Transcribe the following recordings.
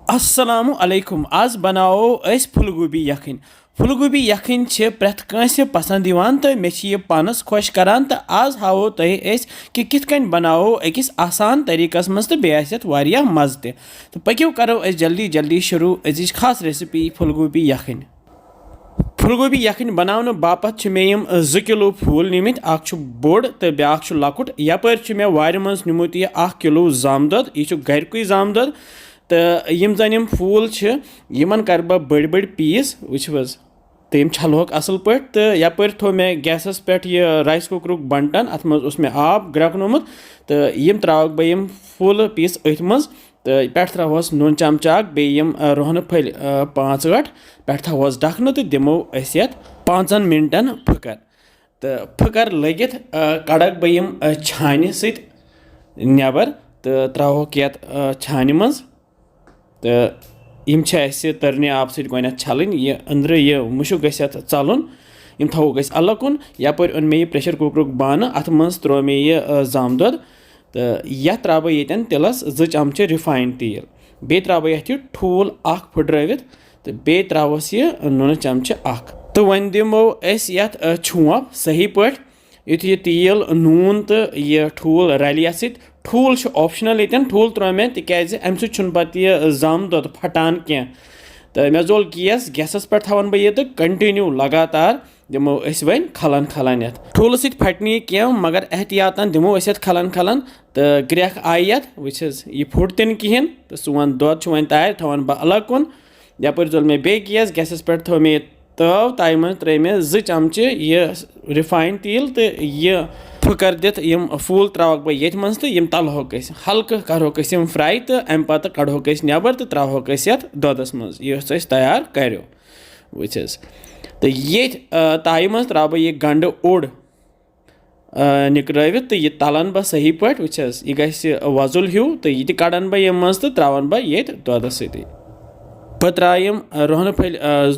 अस्सलामु अलैकुम आज बनाओ अस फुलगोबी यखन फुलगोबी यखन छ प्रथ कांसे पसंद दिवान तो मे छ पानस खुश करान तो आज हावो तय अस कि किथ कन बनाओ अकिस आसान तरीकस मज तो बेयत वारिया मज ते तो पक्यो करो अस जल्दी जल्दी शुरू अजिज खास रेसिपी फुलगोबी यखन फुलगोबी यखन बनाने बापत मे 2 किलो फूल निमित अख बोड़ तो ब्या लकुट यपर मे वार मज निमुत यह 1 किलो जाम दद यह गरकुई जाम दद तो यम जन यम फूल यमन कर बह बड़ बड़ पीस वुच तो यम छलहोक असल पे तो यपर थो मे गैसस पे यह राइस कुकरुक बंटन अत मज मे आब ग्रकनोमुत तो यम त्रावक बह यम फूल पीस अथ मज तो पे त्रोस नून चमचाक बेम रोहन फल 5-8 पे थोस ढकन तो दिमो अस 5 मिनटन फकर तो फकर लगित कड़क बह यम छान सत नबर तो त्रोक ये छान मज तो यम तरने आब सत छलन यह अंदर यह मुशुक गलन यम थोक अलग कुन यपर ओन मे प्रेशर कुकरुक बान अत मज त्रो मे यह जाम दद तो यह त्रा बह ये तिलस 2 चमचे रिफाइंड तेल बे त्रा बह ये ठूल 1 फुट्रवित तो बे त्रोस यह नून चमचे 1 तो वन दिमो अस यथ छोंप सही पे युथ यह तेल नून तो यह ठूल रल ये सत ठूल ऑप्शनल ये ठूल त्रो मे तिकाज अमि सत पे यह जाम दद फटान कह तो मे जोल गैसस पे थवन बह ये कंटिन्यू लगातार दिमो अस वन खलन खलन ये ठूल सत फटन कह मगर एहतियातन दिमो अस खलन खलन तो ग्रेख आई ये वुचस यह फुट तिन कहें तो सोन दोद वन तैयार थवन बह अलग कुन यपर जोल मे बे गैसस पे थो मे तव ताई मज त्रे मे 2 चमचे यह रिफाइंड तेल तो यह फकर दित यम फूल त्रावक बह ये मज तो यम तलहोक हल्क करहोक यम फ्राई तो अम पत कड़होक नबर तो त्रावहोक दोदस मज यह तैयार करो वुचस तो ये ताई मज त्रा बह यह गंड ओड़ निकरवित तो यह तलन बह सही पे वुचस यह गि वजुल हिू तो यह कड़न बह यम मज तो त्रावन बह ये दोदस सती पे त्रायम रोहन फल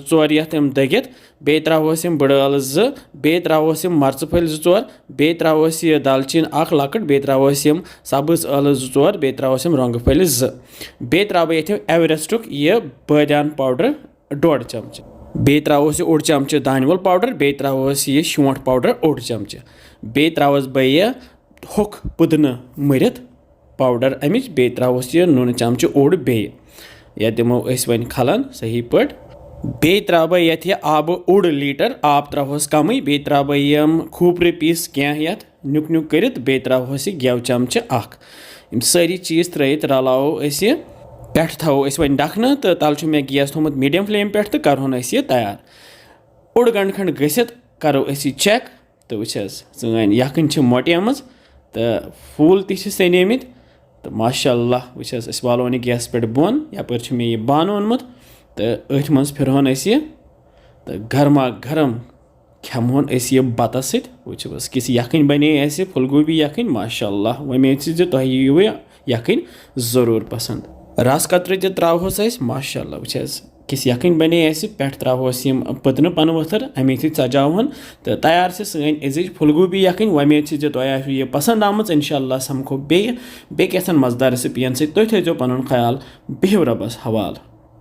4 यथ दगित बे त्रोस बड़ ٲl 2 बे त्रोस मर्च फल 2-4 बे त्रोस यह दालचीन 1 लकट बे त्रोस सब्ज ٲl 2-4 बे त्रोस रंग फल 2 बे त्रा बह ये एवरेस्टुक यह बदान पाउडर 1.5 चमचे बे त्रोस 1 चमचे दानवल पाउडर बे त्रोस यह शोंठ पाउडर 1 चमचे बे त्रोस बह यह होक पुदन मरित पाउडर अमिच बे त्रोस यह नून चमचे 1 बे या दिमो अस वन खलन सही पे बे त्रा बह ये आब 1 लीटर आब त्रोस कम बे त्रा बह यम खूपर पीस कह ये नुक नुक कर बे त्रोस गेव चमचे 1 यम सारी चीज त्रित रलाओ अस पे थो अस वन ढकन तो तल मे गैस थोमुत मीडियम फ्लेम पे तो करहोन अस यह तैयार 1 घंटे खंड गसित करो अस चेक तो वुचस सन यखन मोटेम तो फूल ति सनेमित तो माशाअल्लाह वुचस अस वालो गैस पे बोन यपर मे यह बान ओनमुत तो अथ मज फिरहोन अस तो गर्मा गर्म खेमोन अस यह बतस सत वुचस किस यखन बने अस फुलगोबी यखन माशाअल्लाह उम्मीद से तुह यीव यखन जरूर पसंद रस कतर ते त्रोस अस माशाअल्लाह वुचस किस यखन बने अस पे त्रोस पतन पन वथर अमे सजावन तो तैयार से सन अजिज फुलगोबी यखन उम्मीद से तुह यह पसंद आम इंशाअल्लाह समखो बे कैसन मजेदार रेसिपियन से तुम थो पन ख्याल बिहव रबस हवाल।